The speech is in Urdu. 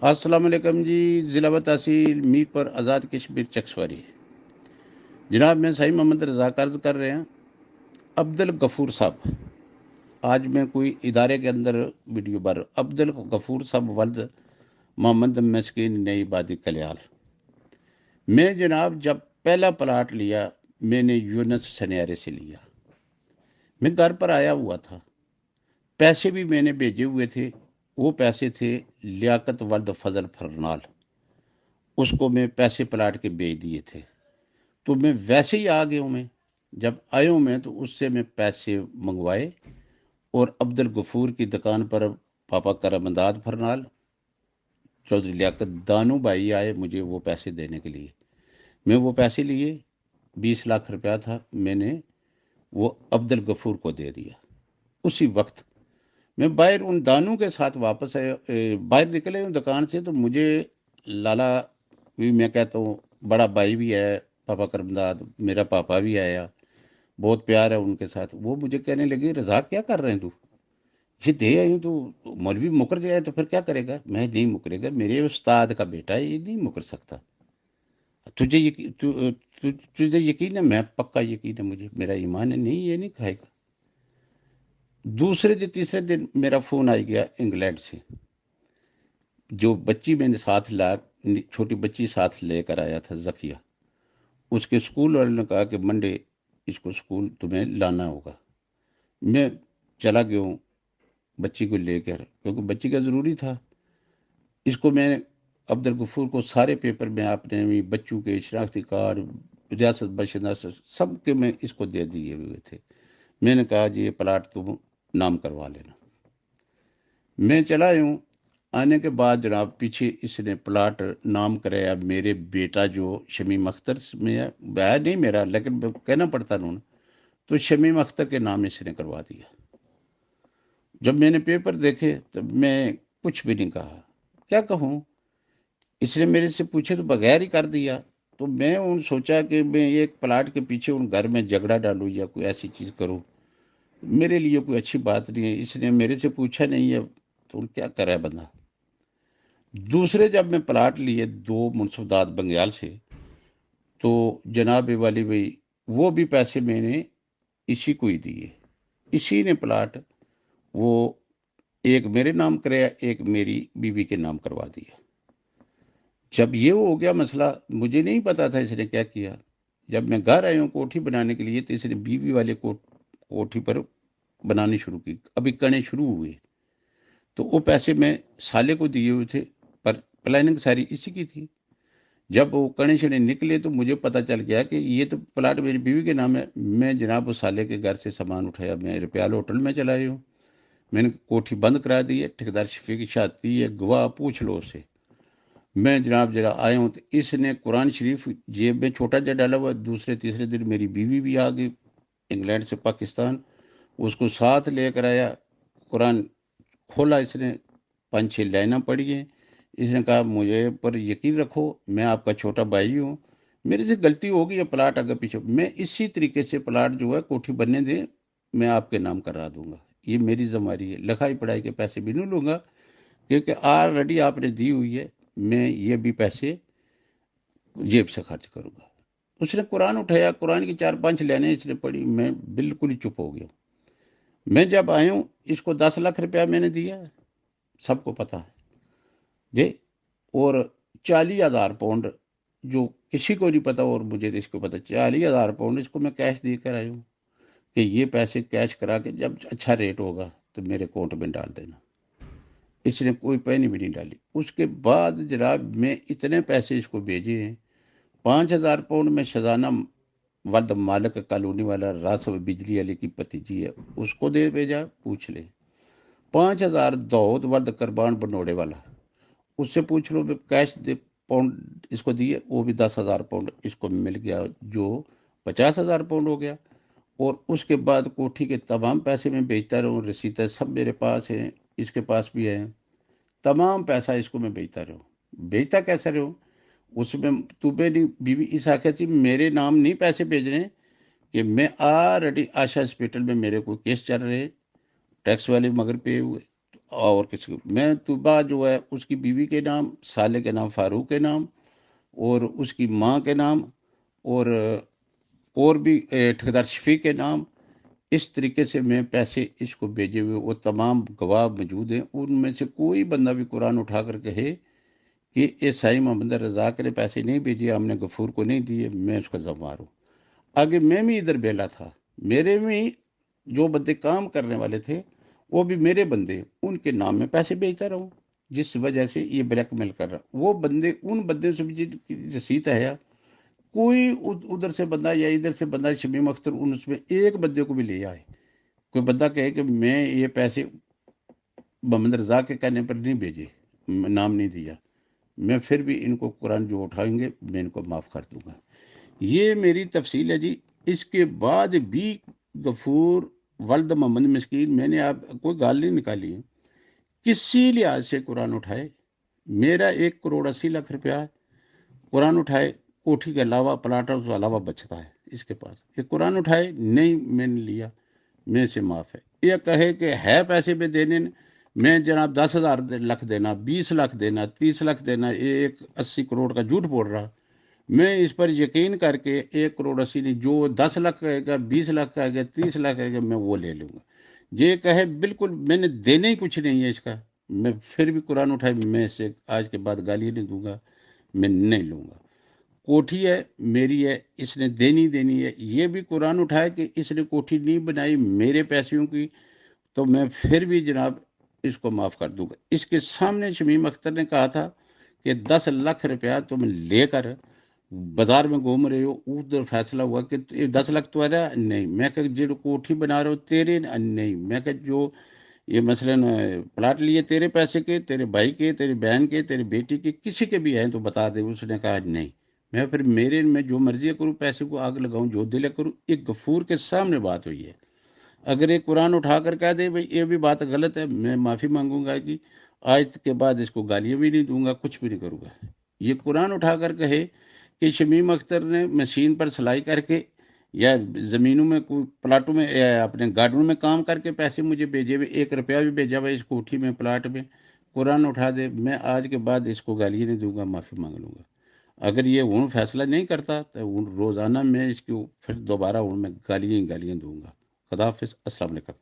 السلام علیکم جی، ضلع و تحصیل میر پر آزاد کشمیر چکسواری۔ جناب میں صحیح محمد رضا عرض کر رہے ہیں۔ عبد الغفور صاحب، آج میں کوئی ادارے کے اندر ویڈیو بار عبد الغفور صاحب ولد محمد مسکین نئی بادی کلیال۔ میں جناب جب پہلا پلاٹ لیا میں نے یونس سنیارے سے لیا۔ میں گھر پر آیا ہوا تھا، پیسے بھی میں نے بھیجے ہوئے تھے۔ وہ پیسے تھے لیاقت ولد فضل فرنال، اس کو میں پیسے پلاٹ کے بھیج دیے تھے۔ تو میں ویسے ہی آ گیا ہوں۔ میں جب آیا ہوں میں تو اس سے میں پیسے منگوائے، اور عبد الغفور کی دکان پر پاپا کرم انداد فرنال چودھری لیاقت دانو بھائی آئے مجھے وہ پیسے دینے کے لیے۔ میں وہ پیسے لیے، 20 لاکھ روپیہ تھا، میں نے وہ عبد الغفور کو دے دیا۔ اسی وقت میں باہر ان دانوں کے ساتھ واپس آیا، باہر نکلے ہوں دکان سے، تو مجھے لالا بھی، میں کہتا ہوں بڑا بھائی بھی ہے پاپا کرمداد، میرا پاپا بھی آیا، بہت پیار ہے ان کے ساتھ۔ وہ مجھے کہنے لگے رضا کیا کر رہے ہیں تو، یہ دے آئی ہوں تو مولوی مکر جائے تو پھر کیا کرے گا؟ میں نہیں مکرے گا، میرے استاد کا بیٹا ہے، یہ نہیں مکر سکتا۔ تجھے یقین ہے؟ میں پکا یقین ہے مجھے، میرا ایمان ہے، نہیں یہ نہیں کھائے گا۔ دوسرے دن تیسرے دن میرا فون آئی گیا انگلینڈ سے، جو بچی میں نے ساتھ لا، چھوٹی بچی ساتھ لے کر آیا تھا ذکیہ، اس کے اسکول والوں نے کہا کہ منڈے اس کو اسکول تمہیں لانا ہوگا۔ میں چلا گیا ہوں بچی کو لے کر، کیونکہ بچی کا ضروری تھا۔ اس کو میں عبد الغفور کو سارے پیپر میں اپنے بچوں کے شناختی کارڈ، ریاست باشندہ سب کے میں اس کو دے دیے ہوئے تھے۔ میں نے کہا جی یہ پلاٹ تم نام کروا لینا۔ میں چلا ہوں، آنے کے بعد جناب پیچھے اس نے پلاٹ نام کرایا میرے بیٹا جو شمیم اختر میں ہے، نہیں میرا، لیکن کہنا پڑتا انہوں نے، تو شمیم اختر کے نام اس نے کروا دیا۔ جب میں نے پیپر دیکھے تب میں کچھ بھی نہیں کہا، کیا کہوں؟ اس نے میرے سے پوچھے تو بغیر ہی کر دیا۔ تو میں سوچا کہ میں ایک پلاٹ کے پیچھے ان گھر میں جھگڑا ڈالوں یا کوئی ایسی چیز کروں، میرے لیے کوئی اچھی بات نہیں ہے۔ اس نے میرے سے پوچھا نہیں ہے تو کیا کرے بندہ۔ دوسرے جب میں پلاٹ لیے 2 منصف داد بنگیال سے، تو جناب والی بھائی وہ بھی پیسے میں نے اسی کو ہی دیے۔ اسی نے پلاٹ وہ ایک میرے نام کرایا، ایک میری بیوی کے نام کروا دیا۔ جب یہ ہو گیا مسئلہ، مجھے نہیں پتا تھا اس نے کیا کیا۔ جب میں گھر آیا ہوں کوٹھی بنانے کے لیے، تو اس نے بیوی والے کوٹھی پر بنانی شروع کی، ابھی کنے شروع ہوئے۔ تو وہ پیسے میں سالے کو دیے ہوئے تھے، پر پلاننگ ساری اسی کی تھی۔ جب وہ کنے شنے نکلے تو مجھے پتہ چل گیا کہ یہ تو پلاٹ میری بیوی کے نام ہے۔ میں جناب اس سالے کے گھر سے سامان اٹھایا، میں رپیال ہوٹل میں چلا ہوں، میں نے کوٹھی بند کرا دی ہے، ٹھیکیدار شفیق شاہتی ہے، گواہ پوچھ لو اسے۔ میں جناب جگہ آیا ہوں تو اس نے قرآن شریف جیب میں چھوٹا جا ڈالا ہوا۔ دوسرے تیسرے دن میری بیوی بھی آ گئی انگلینڈ سے پاکستان، اس کو ساتھ لے کر آیا، قرآن کھولا، اس نے 5-6 لائنیں پڑھی ہیں۔ اس نے کہا مجھے پر یقین رکھو، میں آپ کا چھوٹا بھائی ہوں، میرے سے غلطی ہو گئی ہے، پلاٹ اگر پیچھے میں اسی طریقے سے پلاٹ جو ہے کوٹھی بننے دیں، میں آپ کے نام کرا دوں گا، یہ میری ذمہ داری ہے، لکھائی پڑھائی کے پیسے بھی نہیں لوں گا، کیونکہ آلریڈی آپ نے دی ہوئی ہے، میں یہ بھی پیسے جیب سے خرچ کروں گا۔ اس نے قرآن اٹھایا، قرآن کی 4-5 لائنیں اس نے پڑھی، میں بالکل ہی چپ ہو گیا۔ میں جب آیا ہوں اس کو 10 لاکھ روپیہ میں نے دیا ہے، سب کو پتا ہے جی، اور 40,000 پاؤنڈ جو کسی کو نہیں پتا اور مجھے اس کو پتا، 40,000 پاؤنڈ اس کو میں کیش دے کر آیا ہوں کہ یہ پیسے کیش کرا کے جب اچھا ریٹ ہوگا تو میرے اکاؤنٹ میں ڈال دینا۔ اس نے کوئی پینی بھی نہیں ڈالی۔ اس کے بعد جناب میں اتنے پیسے اس کو بھیجے ہیں، 5,000 پاؤنڈ میں شزانہ ولد مالک کالونی والا راسب بجلی والے کی بھتیجی ہے، اس کو دے بھیجا، پوچھ لے۔ 5,000 داؤد ولد قربان بنوڑے والا، اس سے پوچھ لو، میں کیش پاؤنڈ اس کو دیے، وہ بھی 10,000 پاؤنڈ اس کو مل گیا، جو 50,000 پاؤنڈ ہو گیا۔ اور اس کے بعد کوٹھی کے تمام پیسے میں بیچتا رہوں، رسیدیں سب میرے پاس ہیں، اس کے پاس بھی ہیں، تمام پیسہ اس کو میں بیچتا رہوں۔ بیچتا کیسے رہوں؟ اس میں تو میری بیوی اس آخر سے میرے نام نہیں پیسے بھیج رہے ہیں، کہ میں آلریڈی آشا ہاسپٹل میں میرے کو کیس چل رہے، ٹیکس والے مگر پہ ہوئے، اور کسی کو میں طیبہ جو ہے اس کی بیوی کے نام، سالے کے نام فاروق کے نام، اور اس کی ماں کے نام، اور بھی ٹھیکیدار شفیق کے نام، اس طریقے سے میں پیسے اس کو بھیجے ہوئے، وہ تمام گواہ موجود ہیں۔ ان میں سے کوئی بندہ بھی قرآن اٹھا کر کہے کہ عیسائی محمد رضا کے نے پیسے نہیں بھیجے، ہم نے غفور کو نہیں دیے، میں اس کا ذمہ ہوں۔ آگے میں بھی ادھر بیلا تھا، میرے میں جو بندے کام کرنے والے تھے وہ بھی میرے بندے، ان کے نام میں پیسے بھیجتا رہا ہوں، جس وجہ سے یہ بلیک میل کر رہا۔ وہ بندے، ان بندے سے بھی جن کی رسید ہے، کوئی ادھر سے بندہ یا ادھر سے بندہ، شمیم اختر، ان اس میں ایک بندے کو بھی لے آئے، کوئی بندہ کہے کہ میں یہ پیسے محمد رضا کے کہنے پر نہیں بھیجے، نام نہیں دیا، میں پھر بھی ان کو قرآن جو اٹھائیں گے میں ان کو معاف کر دوں گا۔ یہ میری تفصیل ہے جی۔ اس کے بعد بھی غفور ولد محمد مسکین، میں نے آپ کوئی گال نہیں نکالی ہے، کسی لحاظ سے قرآن اٹھائے، میرا 1,80,00,000 روپیہ قرآن اٹھائے، کوٹھی کے علاوہ پلاٹوں کے علاوہ بچتا ہے اس کے پاس، یہ قرآن اٹھائے نہیں، میں نے لیا، میں سے معاف ہے۔ یہ کہے کہ ہے پیسے پہ دینے، میں جناب 10,000 دینا، 20 لاکھ دینا، 30 لاکھ دینا، یہ ایک 80 کروڑ کا جھوٹ بول رہا، میں اس پر یقین کر کے 1,80 کروڑ نہیں، جو 10 لاکھ کہے گا، 20 لاکھ کہے گا، 30 لاکھ کہے گا، میں وہ لے لوں گا۔ یہ کہے بالکل میں نے دینے ہی کچھ نہیں ہے اس کا، میں پھر بھی قرآن اٹھائے، میں اسے آج کے بعد گالی نہیں دوں گا، میں نہیں لوں گا۔ کوٹھی ہے میری ہے، اس نے دینی ہے، یہ بھی قرآن اٹھائے کہ اس نے کوٹھی نہیں بنائی میرے پیسوں کی، تو میں پھر بھی جناب اس کو معاف کر دوں گا۔ اس کے سامنے شمیم اختر نے کہا تھا کہ 10 لاکھ روپیہ تم لے کر بازار میں گھوم رہے ہو، ادھر فیصلہ ہوا کہ 10 لاکھ تو ہے نہیں، میں کہ جو کوٹھی بنا رہے ہو تیرے نہیں، میں کہ جو یہ مثلاً پلاٹ لیے تیرے پیسے کے، تیرے بھائی کے، تیری بہن کے، تیری بیٹی کے، کسی کے بھی ہیں تو بتا دے۔ اس نے کہا نہیں، میں پھر میرے میں جو مرضی کروں، پیسے کو آگ لگاؤں، جو دل کروں۔ ایک غفور کے سامنے بات ہوئی ہے، اگر ایک قرآن اٹھا کر کہہ دے بھئی یہ بھی بات غلط ہے، میں معافی مانگوں گا کہ آج کے بعد اس کو گالیاں بھی نہیں دوں گا، کچھ بھی نہیں کروں گا۔ یہ قرآن اٹھا کر کہے کہ شمیم اختر نے مشین پر سلائی کر کے یا زمینوں میں کوئی پلاٹوں میں یا اپنے گارڈنوں میں کام کر کے پیسے مجھے بھیجے ہوئے، 1 روپیہ بھی بھیجا ہوا اس کوٹھی میں، پلاٹ میں، قرآن اٹھا دے، میں آج کے بعد اس کو گالیاں نہیں دوں گا، معافی مانگ لوں گا۔ اگر یہ ہوں فیصلہ نہیں کرتا تو روزانہ میں اس کو پھر دوبارہ ہوں میں گالیاں دوں گا۔ خدا حافظ، السلام علیکم۔